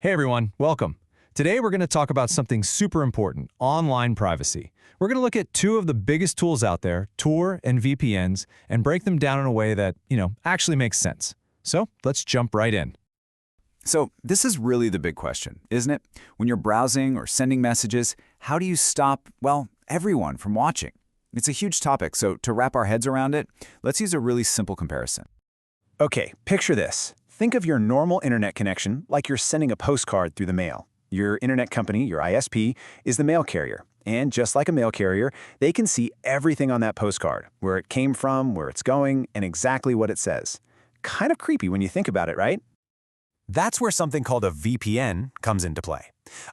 Hey everyone, welcome. Today we're going to talk about something super important, online privacy. We're going to look at two of the biggest tools out there, TOR and VPNs, and break them down in a way that, actually makes sense. So let's jump right in. So this is really the big question, isn't it? When you're browsing or sending messages, how do you stop, everyone from watching? It's a huge topic, so to wrap our heads around it, let's use a really simple comparison. Okay, picture this. Think of your normal internet connection like you're sending a postcard through the mail. Your internet company, your ISP, is the mail carrier. And just like a mail carrier, they can see everything on that postcard, where it came from, where it's going, and exactly what it says. Kind of creepy when you think about it, right? That's where something called a VPN comes into play.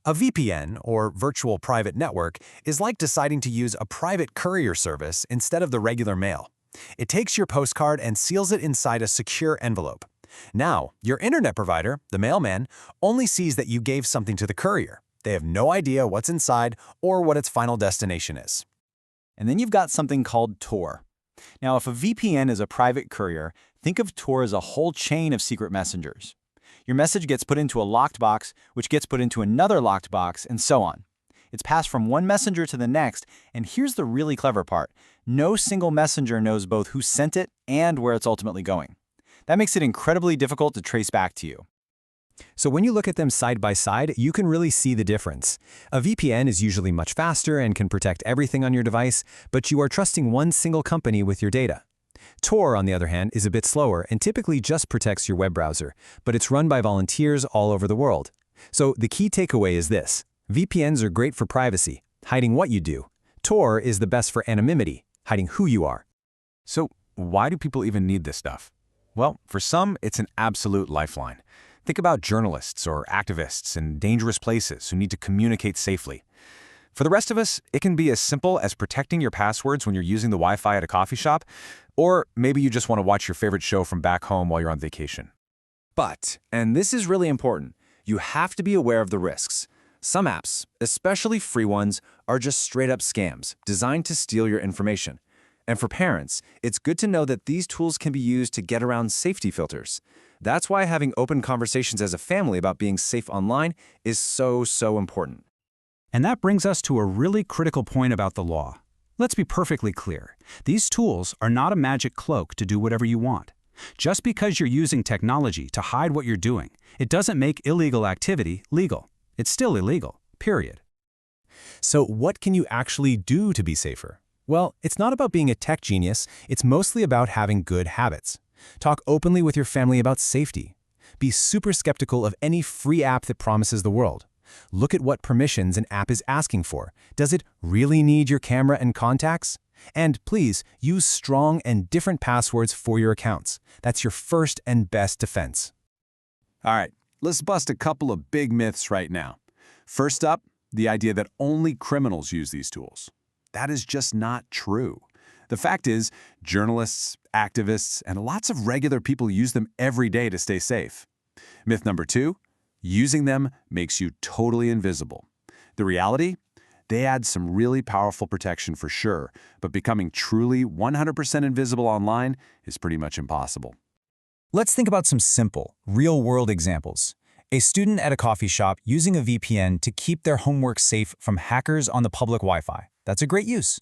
A VPN, or virtual private network, is like deciding to use a private courier service instead of the regular mail. It takes your postcard and seals it inside a secure envelope. Now, your internet provider, the mailman, only sees that you gave something to the courier. They have no idea what's inside or what its final destination is. And then you've got something called TOR. Now, if a VPN is a private courier, think of TOR as a whole chain of secret messengers. Your message gets put into a locked box, which gets put into another locked box, and so on. It's passed from one messenger to the next, and here's the really clever part. No single messenger knows both who sent it and where it's ultimately going. That makes it incredibly difficult to trace back to you. So when you look at them side by side, you can really see the difference. A VPN is usually much faster and can protect everything on your device, but you are trusting one single company with your data. TOR, on the other hand, is a bit slower and typically just protects your web browser, but it's run by volunteers all over the world. So the key takeaway is this. VPNs are great for privacy, hiding what you do. TOR is the best for anonymity, hiding who you are. So why do people even need this stuff? Well, for some, it's an absolute lifeline. Think about journalists or activists in dangerous places who need to communicate safely. For the rest of us, it can be as simple as protecting your passwords when you're using the Wi-Fi at a coffee shop, or maybe you just want to watch your favorite show from back home while you're on vacation. But, and this is really important, you have to be aware of the risks. Some apps, especially free ones, are just straight-up scams designed to steal your information. And for parents, it's good to know that these tools can be used to get around safety filters. That's why having open conversations as a family about being safe online is so important. And that brings us to a really critical point about the law. Let's be perfectly clear. These tools are not a magic cloak to do whatever you want. Just because you're using technology to hide what you're doing, it doesn't make illegal activity legal. It's still illegal, period. So what can you actually do to be safer? Well, it's not about being a tech genius, it's mostly about having good habits. Talk openly with your family about safety. Be super skeptical of any free app that promises the world. Look at what permissions an app is asking for. Does it really need your camera and contacts? And please, use strong and different passwords for your accounts. That's your first and best defense. All right, let's bust a couple of big myths right now. First up, the idea that only criminals use these tools. That is just not true. The fact is, journalists, activists, and lots of regular people use them every day to stay safe. Myth number 2, using them makes you totally invisible. The reality? They add some really powerful protection for sure, but becoming truly 100% invisible online is pretty much impossible. Let's think about some simple, real-world examples. A student at a coffee shop using a VPN to keep their homework safe from hackers on the public Wi-Fi. That's a great use.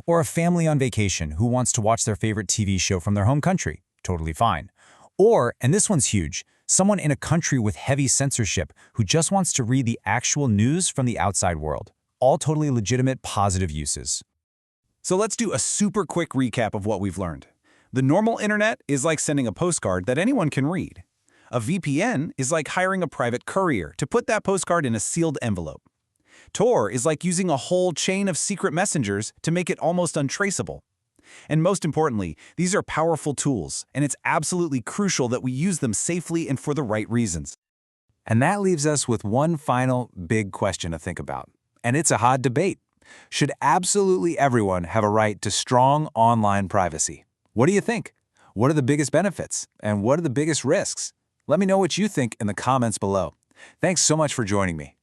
Or a family on vacation who wants to watch their favorite TV show from their home country. Totally fine. Or, and this one's huge, someone in a country with heavy censorship who just wants to read the actual news from the outside world. All totally legitimate, positive uses. So let's do a super quick recap of what we've learned. The normal internet is like sending a postcard that anyone can read. A VPN is like hiring a private courier to put that postcard in a sealed envelope. TOR is like using a whole chain of secret messengers to make it almost untraceable. And most importantly, these are powerful tools, and it's absolutely crucial that we use them safely and for the right reasons. And that leaves us with one final big question to think about. And it's a hot debate. Should absolutely everyone have a right to strong online privacy? What do you think? What are the biggest benefits? And what are the biggest risks? Let me know what you think in the comments below. Thanks so much for joining me.